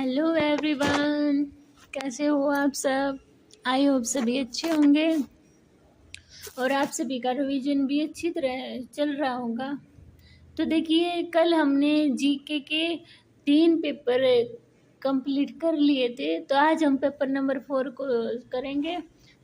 Hello everyone, कैसे हो आप सब। आई होप सभी अच्छे होंगे और आप सभी का रिवीजन भी अच्छी तरह चल रहा होगा। तो देखिए, कल हमने जीके के 3 पेपर कंप्लीट कर लिए थे, तो आज हम पेपर नंबर 4 को करेंगे।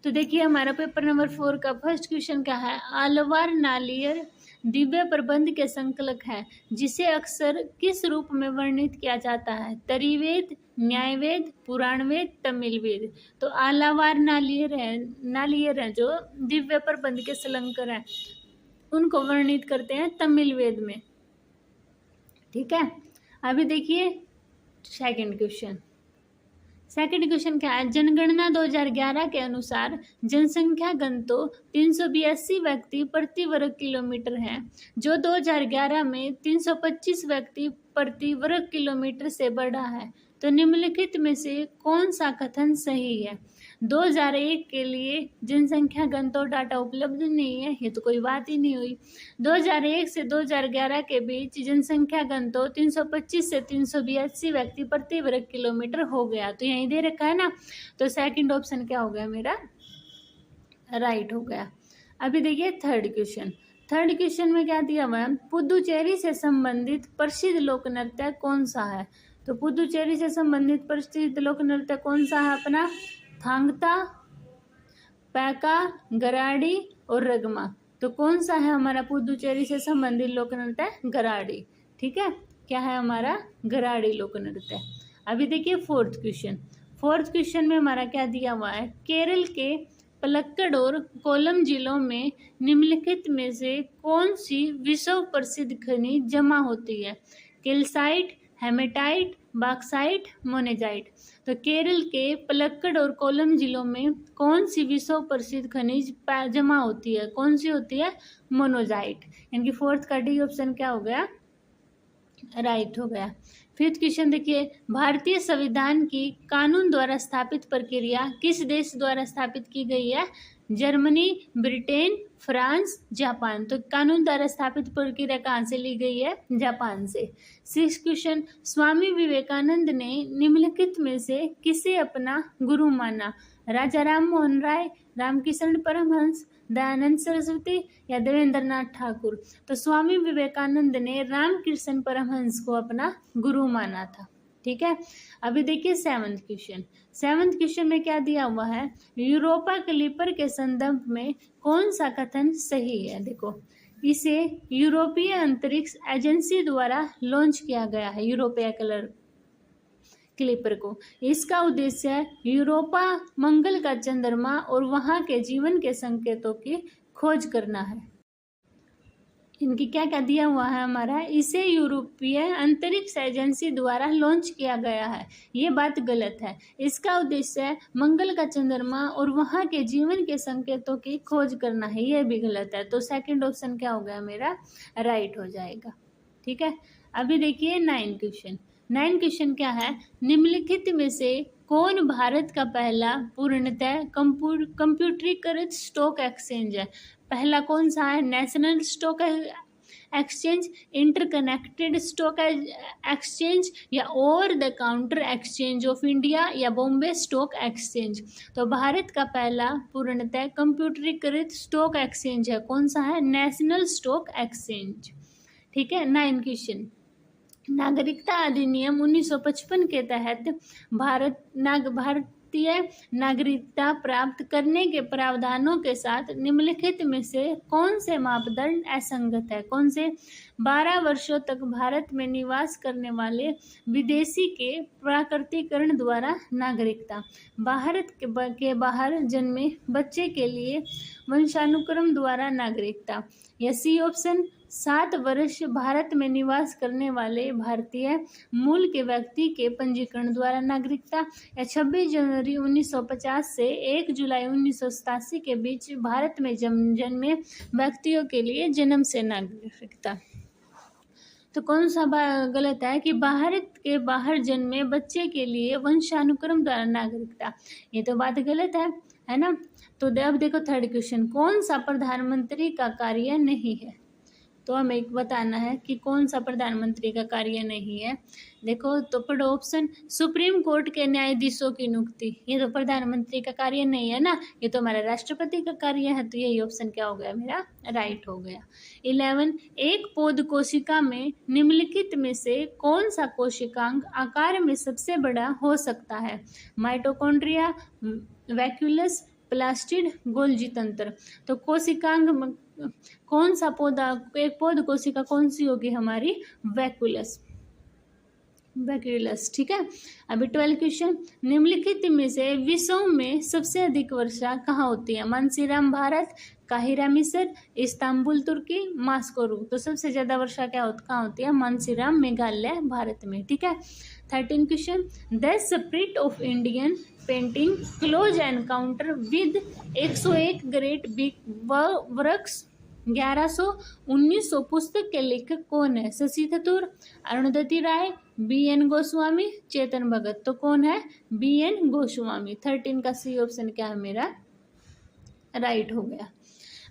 तो देखिए, हमारा पेपर नंबर 4 का फर्स्ट क्वेश्चन क्या है। आलवार नालियर दिव्य प्रबंध के संकलक है, जिसे अक्सर किस रूप में वर्णित किया जाता है। तरिवेद, न्यायवेद, पुराण वेद, तमिल वेद। तो आलावार नालियर है जो दिव्य प्रबंध के संकलक हैं, उनको वर्णित करते हैं तमिल वेद में। ठीक है, अभी देखिए सेकंड क्वेश्चन क्या है। जनगणना 2011 के अनुसार जनसंख्या घनत्व 382 व्यक्ति प्रति वर्ग किलोमीटर है, जो 2011 में 325 व्यक्ति प्रति वर्ग किलोमीटर से बढ़ा है। तो निम्नलिखित में से कौन सा कथन सही है। 2001 के लिए जनसंख्या घनत्व डाटा उपलब्ध नहीं है, ये तो कोई बात ही नहीं हुई। 2001 से 2011 के बीच जनसंख्या घनत्व 325 से 382 व्यक्ति प्रति वर्ग किलोमीटर हो गया। तो यहीं दे रखा है ना, तो सेकंड ऑप्शन क्या हो गया मेरा, राइट हो गया। अभी देखिए थर्ड क्वेश्चन में क्या दिया हुआ है। पुदुचेरी से संबंधित प्रसिद्ध लोक नृत्य कौन सा है। तो पुदुचेरी से संबंधित प्रसिद्ध लोक नृत्य कौन सा है अपना, थांगता, पैका, गराडी और रगमा। तो कौन सा है हमारा पुदुचेरी से संबंधित लोक नृत्य, गराडी। ठीक है, क्या है हमारा, गराडी लोक नृत्य। अभी देखिए फोर्थ क्वेश्चन में हमारा क्या दिया हुआ है। केरल के पलक्कड़ और कोल्लम जिलों में निम्नलिखित में से कौन सी विश्व प्रसिद्ध खनिज जमा होती है। Calcite, hematite, bauxite, monazite. तो केरल के पलक्कड़ और कोल्लम जिलों में कौन सी विश्व प्रसिद्ध खनिज जमा होती है, कौन सी होती है, मोनोजाइट। इनकी फोर्थ का डी ऑप्शन क्या हो गया, राइट हो गया। फिफ्थ क्वेश्चन देखिए, भारतीय संविधान की कानून द्वारा स्थापित प्रक्रिया किस देश द्वारा स्थापित की गई है। Germany, Britain, France, Japan. तो कानून द्वारा स्थापित प्रक्रिया कहाँ से ली गई है, जापान से। सिक्स्थ क्वेश्चन, स्वामी विवेकानंद ने निम्नलिखित में से किसे अपना गुरु माना। राजा राम मोहन राय, रामकृष्ण परमहंस, दयानंद सरस्वती या देवेंद्र नाथ ठाकुर। तो स्वामी विवेकानंद ने रामकृष्ण परमहंस को अपना गुरु माना था। ठीक है, अभी देखिए सेवंथ क्वेश्चन में क्या दिया हुआ है। यूरोपा क्लिपर के संदर्भ में कौन सा कथन सही है। देखो, इसे यूरोपीय अंतरिक्ष एजेंसी द्वारा लॉन्च किया गया है, यूरोपीय क्लिपर को। इसका उद्देश्य है यूरोपा मंगल का चंद्रमा और वहां के जीवन के संकेतों की खोज करना है। इनकी क्या क्या दिया हुआ है हमारा, इसे यूरोपीय अंतरिक्ष एजेंसी द्वारा लॉन्च किया गया है, ये बात गलत है। इसका उद्देश्य है मंगल का चंद्रमा और वहां के जीवन के संकेतों की खोज करना है, ये भी गलत है। तो सेकंड ऑप्शन क्या हो गया मेरा, राइट हो जाएगा। ठीक है, अभी देखिए नाइन क्वेश्चन क्या है। निम्नलिखित में से कौन भारत का पहला पूर्णतः कंप्यूटरीकृत स्टॉक एक्सचेंज है। पहला कौन सा है, national stock exchange, interconnected stock exchange या over the counter exchange of India या बॉम्बे स्टॉक एक्सचेंज। तो भारत का पहला पूर्णतः कंप्यूटरीकृत स्टॉक एक्सचेंज है, कौन सा है, नेशनल स्टॉक एक्सचेंज। ठीक है, नाइन क्वेश्चन, नागरिकता अधिनियम 1955 के तहत भारतीय नागरिकता प्राप्त करने के प्रावधानों के साथ निम्नलिखित में से कौन से मापदंड असंगत है। कौन से, 12 वर्षों तक भारत में निवास करने वाले विदेशी के प्राकृतिकरण द्वारा नागरिकता, भारत के बाहर जन्मे बच्चे के लिए वंशानुक्रम द्वारा नागरिकता, या सी ऑप्शन 7 वर्ष भारत में निवास करने वाले भारतीय मूल के व्यक्ति के पंजीकरण द्वारा नागरिकता, या 26 जनवरी 1950 से 1 जुलाई 1987 के बीच भारत में जन्मे व्यक्तियों के लिए जन्म से नागरिकता। तो कौन सा गलत है कि भारत के बाहर जन्मे बच्चे के लिए वंशानुक्रम द्वारा नागरिकता, ये तो बात गलत है ना। तो अब देखो थर्ड क्वेश्चन, कौन सा प्रधानमंत्री का कार्य नहीं है। तो हमें एक बताना है कि कौन सा प्रधानमंत्री का कार्य नहीं है। देखो तो पढ़ो ऑप्शन, सुप्रीम कोर्ट के न्यायाधीशों की नियुक्ति, ये तो प्रधानमंत्री का कार्य नहीं है ना, ये तो हमारा राष्ट्रपति का कार्य है, तो यही ऑप्शन क्या हो गया मेरा, राइट हो गया। 11, एक पौध कोशिका में निम्नलिखित में से कौन सा कोशिकांग आकार में सबसे बड़ा हो सकता है, माइटोकॉन्ड्रिया, वैक्यूलस, प्लास्टिड, गोल्जी तंत्र। तो कोशिकांग कौन सा पौधा, एक पौध कोशिका कौन सी होगी हमारी, वैक्यूलस, वैक्यूलस, ठीक है। अभी 12 क्वेश्चन, निम्नलिखित में से विश्व में सबसे अधिक वर्षा कहाँ होती है, मानसीराम भारत, काहिरा मिस्र, इस्तांबुल तुर्की, मास्को रूस। तो सबसे ज्यादा वर्षा कहाँ होती है, मानसीराम मेघालय भारत में, ठीक है। 13 question, the spirit of Indian painting close encounter with 101 great big works 1100 1900 पुस्तक के लेखक कौन है, शशि थरूर, अरुणधति राय, BN गोस्वामी, चेतन भगत। तो कौन है, BN गोस्वामी। 13 का सी ऑप्शन क्या है मेरा, राइट हो गया।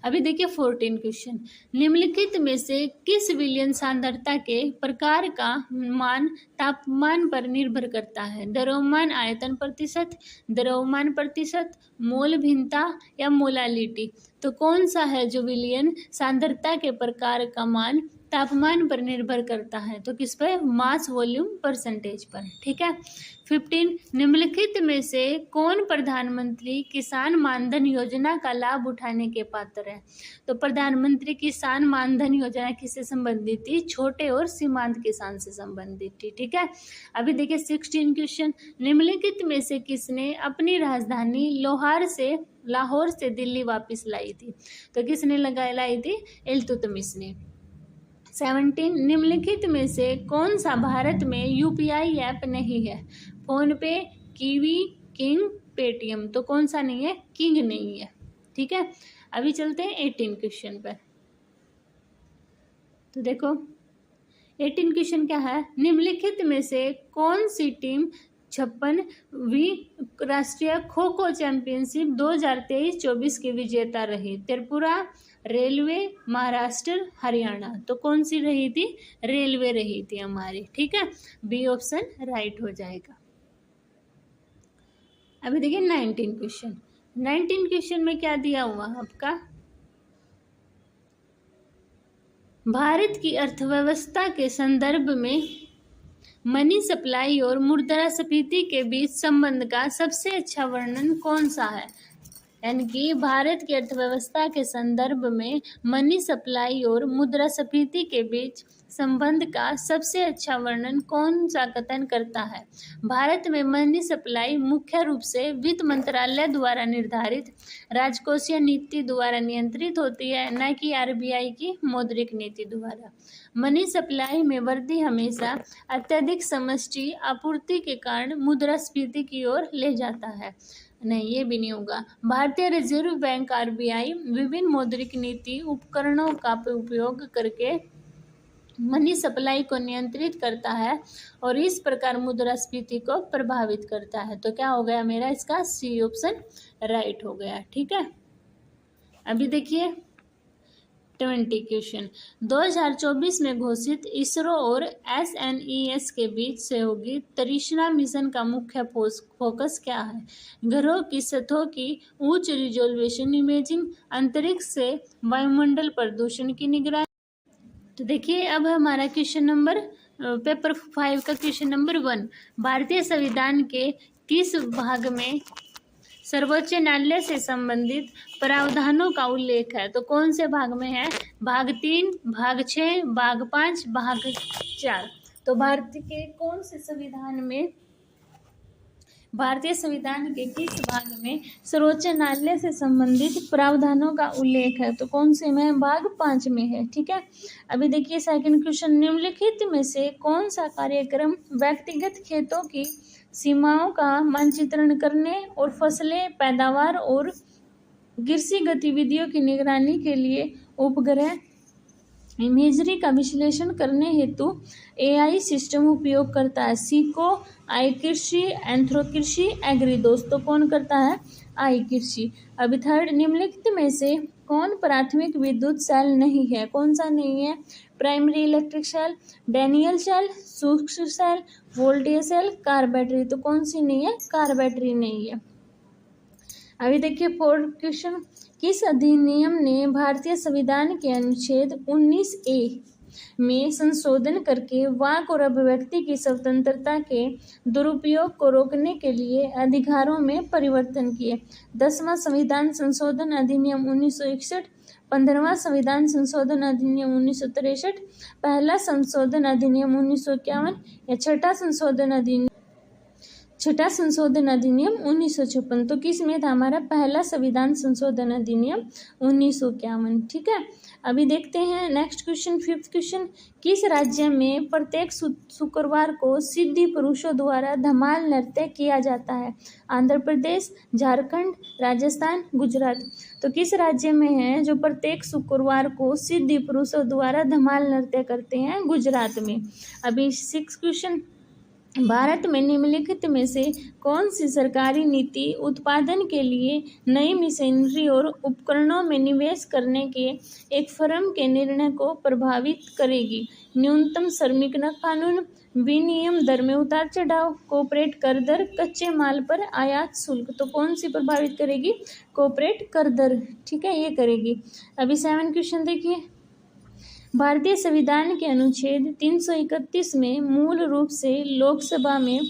अभी देखिए 14 क्वेश्चन, निम्नलिखित में से किस विलयन सांद्रता के प्रकार का मान तापमान पर निर्भर करता है, द्रव्यमान आयतन प्रतिशत, द्रव्यमान प्रतिशत, मोल भिन्नता या मोलालिटी। तो कौन सा है जो विलयन सांद्रता के प्रकार का मान तापमान पर निर्भर करता है, तो किस पर, मास वॉल्यूम परसेंटेज पर, ठीक है। 15, निम्नलिखित में से कौन प्रधानमंत्री किसान मानधन योजना का लाभ उठाने के पात्र है। तो प्रधानमंत्री किसान मानधन योजना किससे संबंधित थी, छोटे और सीमांत किसान से संबंधित थी, ठीक है। अभी देखिए 16 क्वेश्चन, निम्नलिखित में से किसने अपनी राजधानी लाहौर से दिल्ली वापस लाई थी। तो किसने लाई थी, इल्तुतमिश ने। 17, निम्नलिखित में से कौन सा भारत में UPI ऐप नहीं है, फोन पे, कीवी, किंग, पेटीएम। तो कौन सा नहीं है, किंग नहीं है, ठीक है। अभी चलते हैं 18 क्वेश्चन पर। तो देखो 18 क्वेश्चन क्या है, निम्नलिखित में से कौन सी टीम 56वीं राष्ट्रीय खो खो चैंपियनशिप 2023-24 की विजेता रही, त्रिपुरा, रेलवे, महाराष्ट्र, हरियाणा। तो कौन सी रही थी, रेलवे रही थी हमारी, ठीक है। बी ऑप्शन राइट हो जाएगा। अभी देखिए 19 क्वेश्चन, 19 क्वेश्चन में क्या दिया हुआ आपका, भारत की अर्थव्यवस्था के संदर्भ में मनी सप्लाई और मुद्रास्फीति के बीच संबंध का सबसे अच्छा वर्णन कौन सा है, यानी कि भारत की अर्थव्यवस्था के संदर्भ में मनी सप्लाई और मुद्रास्फीति के बीच संबंध का सबसे अच्छा वर्णन कौन सा कथन करता है। भारत में मनी सप्लाई मुख्य रूप से वित्त मंत्रालय द्वारा निर्धारित राजकोषीय नीति द्वारा नियंत्रित होती है, न कि RBI की मौद्रिक नीति द्वारा। मनी सप्लाई में वृद्धि हमेशा अत्यधिक समष्टि आपूर्ति के कारण मुद्रास्फीति की ओर ले जाता है। नहीं, ये भी नहीं होगा। भारतीय रिजर्व बैंक RBI विभिन्न मौद्रिक नीति उपकरणों का उपयोग करके मनी सप्लाई को नियंत्रित करता है और इस प्रकार मुद्रास्फीति को प्रभावित करता है। तो क्या हो गया मेरा, इसका सी ऑप्शन राइट हो गया, ठीक है। अभी देखिए 20 क्वेश्चन, 2024 में घोषित इसरो और SNES के बीच सहयोगी तरिशना मिशन का मुख्य फोकस क्या है, ग्रहों की सतहों की उच्च रिजोल्यूशन इमेजिंग, अंतरिक्ष से वायुमंडल प्रदूषण की निगरानी। तो देखिए अब हमारा क्वेश्चन नंबर पेपर 5 का क्वेश्चन नंबर 1, भारतीय संविधान के किस भाग में सर्वोच्च न्यायालय से संबंधित प्रावधानों का उल्लेख है। तो कौन से भाग में है, भाग 3, भाग 6, भाग 5, भाग 4। तो भारतीय संविधान के किस भाग में सर्वोच्च न्यायालय से संबंधित प्रावधानों का उल्लेख है। तो कौन से में, भाग 5 में है, ठीक है। अभी देखिए सेकंड क्वेश्चन, निम्नलिखित में से कौन सा कार्यक्रम व्यक्तिगत खेतों की सीमाओं का मानचित्रण करने और फसलें, पैदावार और कृषि गतिविधियों की निगरानी के लिए उपग्रह इमेजरी का विश्लेषण करने हेतु AI सिस्टम उपयोग करता है। सिको, आई कृषि, एंथ्रोकृषि, एग्रीडोस। तो कौन करता है, आई कृषि। अभी थर्ड, निम्नलिखित में से कौन प्राथमिक विद्युत सेल नहीं है? कौन सा नहीं है? Primary electric cell, Daniell cell, सूक्ष्म cell, voltage cell, car battery. तो कौन सी नहीं है? कार बैटरी नहीं है। अभी देखिए फोर्थ क्वेश्चन, किस अधिनियम ने भारतीय संविधान के अनुच्छेद 19A में संशोधन करके वाक और अभिव्यक्ति की स्वतंत्रता के दुरुपयोग को रोकने के लिए अधिकारों में परिवर्तन किए? 10वां संविधान संशोधन अधिनियम 1961, 15वां संविधान संशोधन अधिनियम 1963, पहला संशोधन अधिनियम 1951 या छठा संशोधन अधिनियम 1956। तो किस में था हमारा? पहला संविधान संशोधन अधिनियम 1951। ठीक है, अभी देखते हैं नेक्स्ट क्वेश्चन, फिफ्थ क्वेश्चन, किस राज्य में प्रत्येक शुक्रवार को सिद्धि पुरुषों द्वारा धमाल नृत्य किया जाता है? आंध्र प्रदेश, झारखंड, राजस्थान, गुजरात। तो किस राज्य में है जो प्रत्येक शुक्रवार को सिद्धि पुरुषों द्वारा धमाल नृत्य करते हैं? गुजरात में। अभी सिक्स क्वेश्चन, भारत में निम्नलिखित में से कौन सी सरकारी नीति उत्पादन के लिए नई मशीनरी और उपकरणों में निवेश करने के एक फर्म के निर्णय को प्रभावित करेगी? न्यूनतम श्रमिक कानून, विनिमय दर में उतार चढ़ाव, कॉर्पोरेट कर दर, कच्चे माल पर आयात शुल्क। तो कौन सी प्रभावित करेगी? कॉर्पोरेट कर दर। ठीक है, ये करेगी। अभी 7 क्वेश्चन देखिए, भारतीय संविधान के अनुच्छेद 331 में मूल रूप से लोकसभा में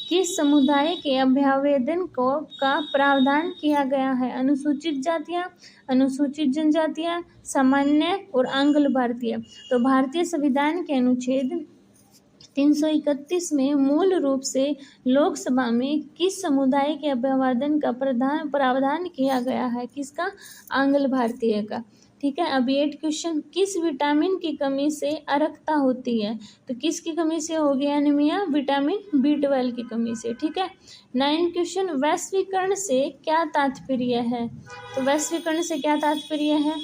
किस समुदाय के अभ्यावेदन का प्रावधान किया गया है? अनुसूचित जातियां, अनुसूचित जनजातियां, सामान्य और आंग्ल भारतीय। तो भारतीय संविधान के अनुच्छेद 331 में मूल रूप से लोकसभा में किस समुदाय के अभ्यावेदन का प्रावधान किया गया है? किसका? आंग्ल भारतीय का। ठीक है, अभी 8 क्वेश्चन, किस विटामिन की कमी से अरक्तता होती है? तो किसकी कमी से होगी एनीमिया? विटामिन B12 की कमी से। ठीक है, 9 क्वेश्चन, वैश्वीकरण से क्या तात्पर्य है? तो वैश्वीकरण से क्या तात्पर्य है?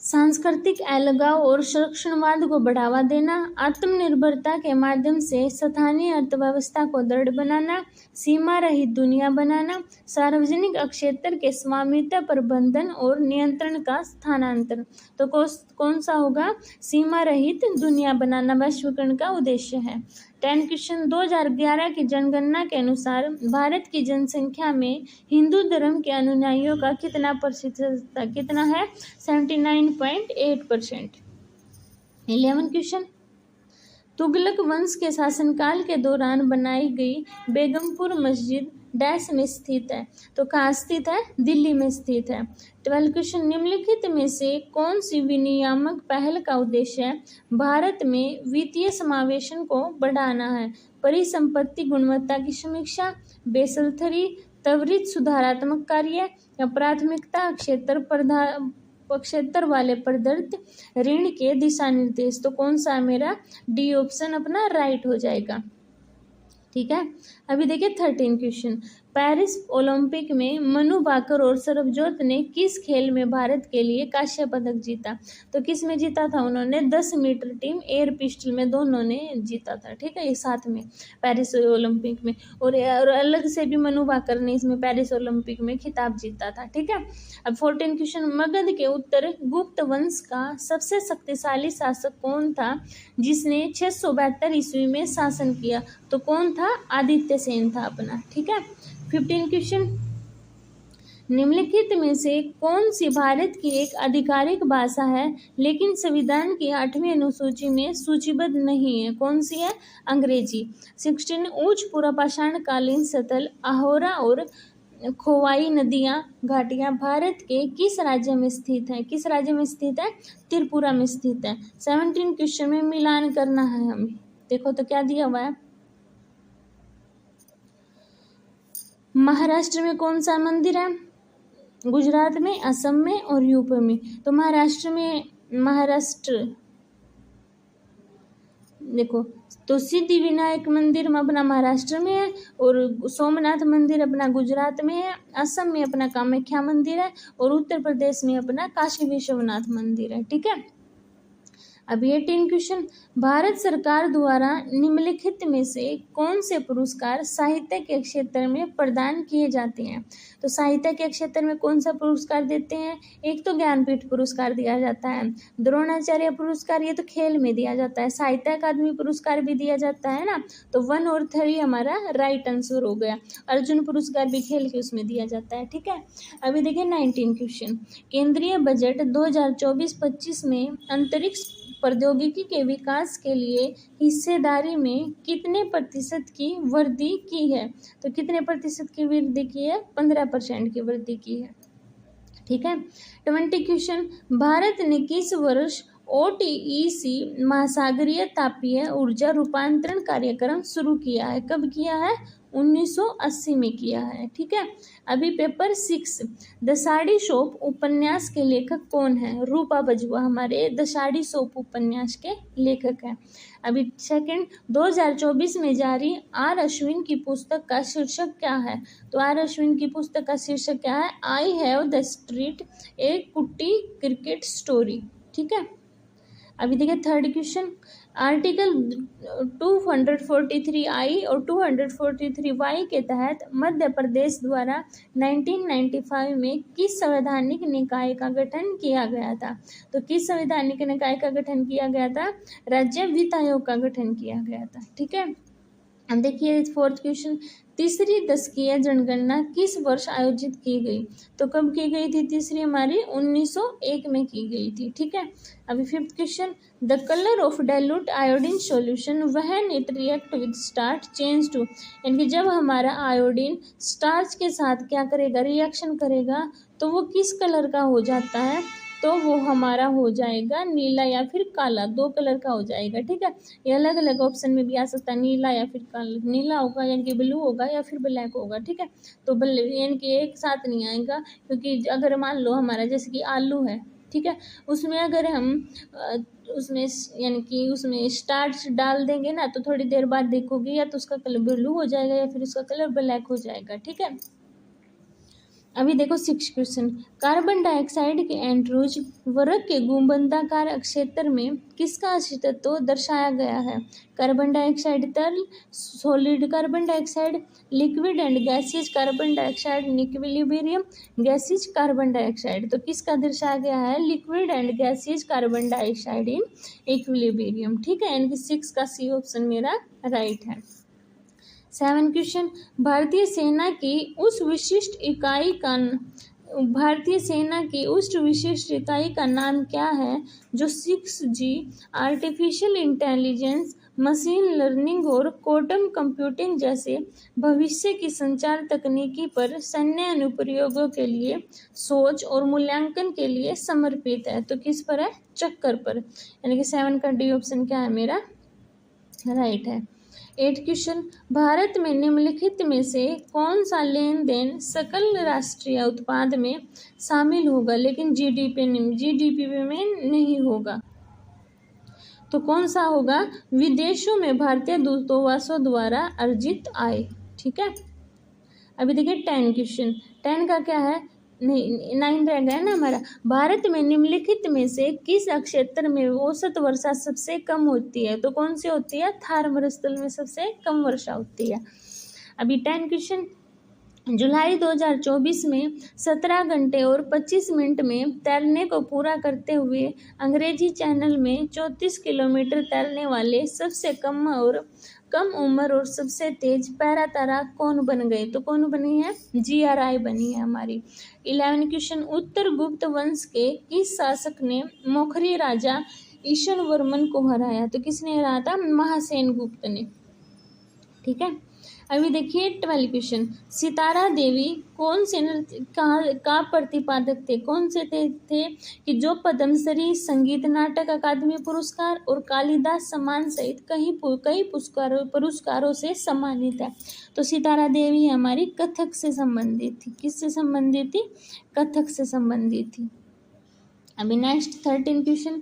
सांस्कृतिक अलगाव और संरक्षणवाद को बढ़ावा देना, आत्मनिर्भरता के माध्यम से स्थानीय अर्थव्यवस्था को दृढ़ बनाना, सीमा रहित दुनिया बनाना, सार्वजनिक क्षेत्र के स्वामित्व प्रबंधन और नियंत्रण का स्थानांतरण। तो कौन सा होगा? सीमा रहित दुनिया बनाना वैश्वीकरण का उद्देश्य है। 10 क्वेश्चन, 2011 की जनगणना के अनुसार भारत की जनसंख्या में हिंदू धर्म के अनुयायियों का कितना प्रतिशत कितना है? 79.8%। 11 क्वेश्चन, तुगलक वंश के शासनकाल के दौरान बनाई गई बेगमपुर मस्जिद डैश में स्थित है? तो कहाँ स्थित है? दिल्ली में स्थित है। 12 क्वेश्चन, निम्नलिखित में से कौन सी विनियामक पहल का उद्देश्य भारत में वित्तीय समावेशन को बढ़ाना है? परिसंपत्ति गुणवत्ता की समीक्षा, बेसल 3, त्वरित सुधारात्मक कार्य या प्राथमिकता क्षेत्र वाले प्रदत्त ऋण के दिशा निर्देश। तो कौन सा मेरा? डी ऑप्शन अपना राइट हो जाएगा। ठीक है, अभी देखिए 13 क्वेश्चन, पेरिस ओलंपिक में मनु भाकर और सरबजोत ने किस खेल में भारत के लिए कांस्य पदक जीता? तो किस में जीता था उन्होंने? 10 मीटर टीम एयर पिस्टल में दोनों ने जीता था। ठीक है, ये साथ में पेरिस ओलंपिक में, और अलग से भी मनु भाकर ने इसमें पेरिस ओलंपिक में खिताब जीता था। ठीक है, अब 14 क्वेश्चन, मगध के उत्तर गुप्त वंश का सबसे शक्तिशाली शासक कौन था जिसने 672 ईस्वी में शासन किया? तो कौन था? आदित्य सेन था अपना। ठीक है, 15 क्वेश्चन, निम्नलिखित में से कौन सी भारत की एक आधिकारिक भाषा है लेकिन संविधान की 8वीं अनुसूची में सूचीबद्ध नहीं है? कौन सी है? अंग्रेजी। 16, उच्च पूर्वपाषाण कालीन सतल, आहोरा और खोवाई नदियां घाटियां भारत के किस राज्य में स्थित है? किस राज्य में स्थित है? त्रिपुरा में स्थित है। 17 क्वेश्चन में मिलान करना है हमें। देखो तो क्या दिया हुआ है, महाराष्ट्र में कौन सा मंदिर है? गुजरात में, असम में और यूपी में। तो महाराष्ट्र देखो, तो सिद्धि विनायक मंदिर में अपना महाराष्ट्र में है, और सोमनाथ मंदिर अपना गुजरात में है, असम में अपना कामाख्या मंदिर है, और उत्तर प्रदेश में अपना काशी विश्वनाथ मंदिर है। ठीक है, अभी 18 क्वेश्चन, भारत सरकार द्वारा निम्नलिखित में से कौन से पुरस्कार साहित्य के क्षेत्र में प्रदान किए जाते हैं? तो साहित्य के क्षेत्र में कौन सा पुरस्कार देते हैं? एक तो ज्ञानपीठ पुरस्कार दिया जाता है, द्रोणाचार्य पुरस्कार ये तो खेल में दिया जाता है, साहित्य अकादमी पुरस्कार भी दिया जाता है ना, तो 1 और 3 हमारा राइट आंसर हो गया। अर्जुन पुरस्कार भी खेल के उसमें दिया जाता है, ठीक है। अभी देखिए 19 क्वेश्चन, केंद्रीय बजट 2024-25 में अंतरिक्ष प्रौद्योगिकी के विकास के लिए हिस्सेदारी में कितने प्रतिशत की वृद्धि की है? तो कितने प्रतिशत की वृद्धि की है? 15% की वृद्धि की है, ठीक है। 20 क्वेश्चन, भारत ने किस वर्ष OTEC महासागरीय तापीय ऊर्जा रूपांतरण कार्यक्रम शुरू किया है? कब किया है? 1980 में किया है, ठीक है। अभी पेपर 6, द साड़ी शॉप उपन्यास के लेखक कौन है? रूपा बजवा हमारे द साड़ी शॉप उपन्यास के लेखक हैं। अभी सेकंड, 2024 में जारी आर अश्विन की पुस्तक का शीर्षक क्या है? तो आर अश्विन की पुस्तक का शीर्षक क्या है? आई हैव द स्ट्रीट ए कुट्टी क्रिकेट स्टोरी, ठीक है। अभी देखिए 3rd क्वेश्चन, आर्टिकल 243I और 243Y के तहत मध्य प्रदेश द्वारा 1995 में किस संवैधानिक निकाय का गठन किया गया था? तो किस संवैधानिक निकाय का गठन किया गया था? राज्य वित्त आयोग का गठन किया गया था, ठीक है। अब देखिए 4th क्वेश्चन, तीसरी दशकीय जनगणना किस वर्ष आयोजित की गई? तो कब की गई थी तीसरी हमारी? 1901 में की गई थी, ठीक है। अभी 5th question, the colour of dilute iodine solution when it react with starch change to, यानी कि जब हमारा आयोडीन स्टार्च के साथ क्या करेगा? रिएक्शन करेगा, तो वो किस कलर का हो जाता है? तो वो हमारा हो जाएगा नीला या फिर काला, 2 कलर का हो जाएगा, ठीक है। ये अलग अलग ऑप्शन में भी आ सकता है, नीला या फिर काला। नीला होगा यानी कि ब्लू होगा या फिर ब्लैक होगा, ठीक है। तो यानी कि एक साथ नहीं आएगा, क्योंकि अगर मान लो हमारा जैसे कि आलू है, ठीक है, उसमें अगर हम उसमें यानी कि उसमें स्टार्च डाल देंगे ना, तो थोड़ी देर बाद देखोगे या तो उसका कलर ब्लू हो जाएगा या फिर उसका कलर ब्लैक हो जाएगा, ठीक है। अभी देखो 6 क्वेश्चन, कार्बन डाइऑक्साइड के एंड्रोज वर्ग के गुंबदाकार क्षेत्र में किसका अस्तित्व दर्शाया गया है? कार्बन डाइऑक्साइड तरल, solid carbon dioxide, liquid and gaseous carbon dioxide in equilibrium, gaseous carbon dioxide. तो किसका दर्शाया गया है? Liquid and gaseous carbon dioxide in equilibrium, ठीक है। यानी कि 6 का सी ऑप्शन मेरा राइट है। 7 क्वेश्चन, भारतीय सेना की उस विशिष्ट इकाई का नाम क्या है जो 6G artificial intelligence, machine learning और क्वांटम कंप्यूटिंग जैसे भविष्य की संचार तकनीकी पर सैन्य अनुप्रयोगों के लिए सोच और मूल्यांकन के लिए समर्पित है? तो किस पर है? चक्कर पर, यानी कि 7 का डी ऑप्शन क्या है मेरा? राइट है। 8 क्वेश्चन, भारत में निम्नलिखित में से कौन सा लेन देन सकल राष्ट्रीय उत्पाद में शामिल होगा लेकिन जीडीपी में नहीं होगा? तो कौन सा होगा? विदेशों में भारतीय दूतावासों द्वारा अर्जित आय, ठीक है। अभी देखिए 10 क्वेश्चन, 10 का क्या है? नहीं 9 रह गया ना हमारा। भारत में निम्नलिखित में से किस क्षेत्र में औसत वर्षा सबसे कम होती है? तो कौन सी होती है? थार मरुस्थल में सबसे कम वर्षा होती है। अभी 10 क्वेश्चन, जुलाई 2024 में 17 घंटे और 25 मिनट में तैरने को पूरा करते हुए अंग्रेजी चैनल में 34 किलोमीटर तैरने वाले सबसे कम उम्र और सबसे तेज पैरा तैराक कौन बन गए? तो कौन बनी है? GRI बनी है हमारी। 11 क्वेश्चन, उत्तर गुप्त वंश के किस शासक ने मोखरी राजा ईशन वर्मन को हराया? तो किसने हराया था? महासेन गुप्त ने, ठीक है। अभी देखिए 12 क्वेश्चन, सितारा देवी कौन से नृत्य का प्रतिपादक थे? कौन से थे कि जो पद्मश्री, संगीत नाटक अकादमी पुरस्कार और कालिदास सम्मान सहित कई पुरस्कारों से सम्मानित है? तो सितारा देवी हमारी कथक से संबंधित थी। किससे संबंधित थी? कथक से संबंधित थी। अभी नेक्स्ट 13 क्वेश्चन,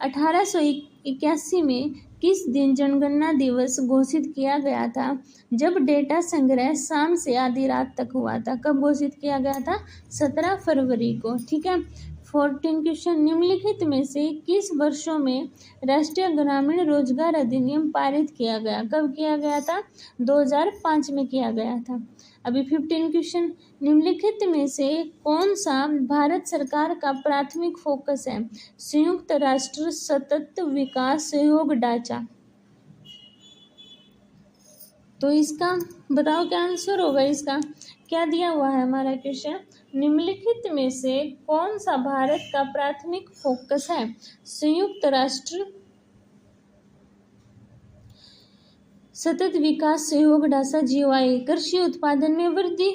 1881 में किस दिन जनगणना दिवस घोषित किया गया था जब डेटा संग्रह शाम से आधी रात तक हुआ था? कब घोषित किया गया था? 17 फरवरी को, ठीक है। 14 क्वेश्चन, निम्नलिखित में से किस वर्षों में राष्ट्रीय ग्रामीण रोजगार अधिनियम पारित किया गया? कब किया गया था? 2005 में किया गया था। अभी 15 क्वेश्चन, निम्नलिखित में से कौन सा भारत सरकार का प्राथमिक फोकस है? संयुक्त राष्ट्र सतत विकास सहयोग ढांचा। तो इसका बताओ क्या आंसर होगा इसका? क्या दिया हुआ है हमारा क्वेश्चन? निम्नलिखित में से कौन सा भारत का प्राथमिक फोकस है? संयुक्त राष्ट्र सतत विकास सहयोग ढांचा GOI, कृषि उत्पादन में वृद्धि,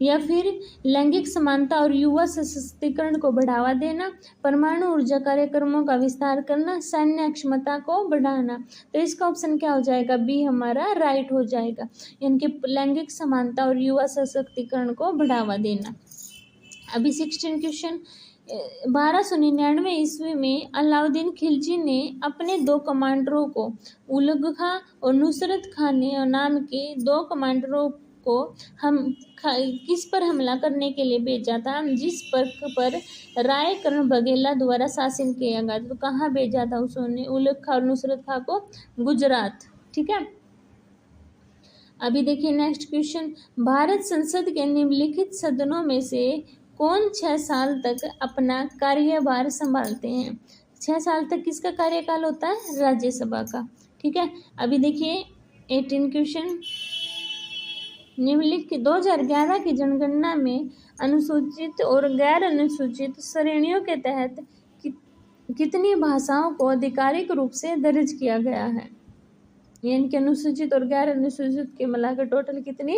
या फिर लैंगिक समानता और युवा सशक्तिकरण को बढ़ावा देना, परमाणु ऊर्जा कार्यक्रमों का विस्तार करना, सैन्य क्षमता को बढ़ाना। तो इसका ऑप्शन क्या हो जाएगा? बी हमारा राइट हो जाएगा, यानी कि लैंगिक समानता और युवा सशक्तिकरण को बढ़ावा देना। अभी 16 क्वेश्चन, 1299 ईस्वी में अलाउद्दीन खिलजी ने अपने 2 कमांडरों को, उलग खां और नुसरत खां ने नाम के 2 कमांडरों को किस पर हमला करने के लिए भेजा था? जिस पर राय करण बघेला द्वारा शासन किया गया। तो कहाँ भेजा था उसने? उलग खां और नुसरत खां को गुजरात। ठीक है। अभी देखिए नेक्स्ट क्वेश्चन, भारत संसद के निम्नलिखित सदनों में से कौन 6 साल तक अपना कार्यभार संभालते हैं? 6 साल तक किसका कार्यकाल होता है? राज्यसभा का। ठीक है। अभी देखिए 18 क्वेश्चन, निम्नलिखित 2011 की जनगणना में अनुसूचित और गैर अनुसूचित श्रेणियों के तहत कितनी भाषाओं को आधिकारिक रूप से दर्ज किया गया है? यानी कि अनुसूचित और गैर अनुसूचित के मिलाकर टोटल कितनी?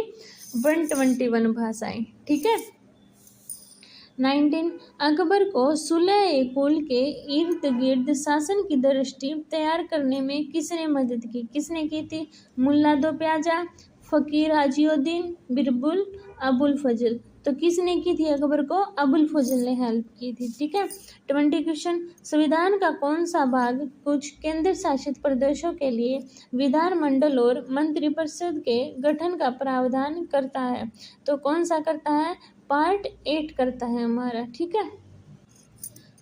121 भाषाएं। ठीक है। 19, अकबर को सुलह-ए-कुल के इर्द गिर्द शासन की दृष्टि तैयार करने में किसने मदद की? किसने की थी? मुल्ला दो प्याजा, फकीर हाजीउद्दीन, बिरबल, अबुल फजल। तो किसने की थी अकबर को? अबुल फजल ने हेल्प की थी। ठीक है। 20 क्वेश्चन, संविधान का कौन सा भाग कुछ केंद्र शासित प्रदेशों के लिए विधानमंडल और मंत्रिपरिषद के गठन का प्रावधान करता है? तो कौन सा करता है? पार्ट 8 करता है हमारा। ठीक है।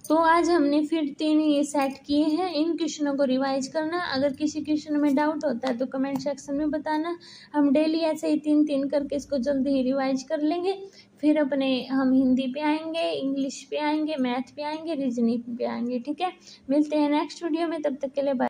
तो आज हमने फिर 3 ये सेट किए हैं। इन क्वेश्चनों को रिवाइज करना। अगर किसी क्वेश्चन में डाउट होता है तो कमेंट सेक्शन में बताना। हम डेली ऐसे ही 3-3 करके इसको जल्दी ही रिवाइज कर लेंगे। फिर हम हिंदी पे आएंगे, इंग्लिश पे आएंगे, मैथ पे आएंगे, रीजनिंग पे आएंगे। ठीक है। मिलते हैं नेक्स्ट वीडियो में, तब तक के लिए बाय।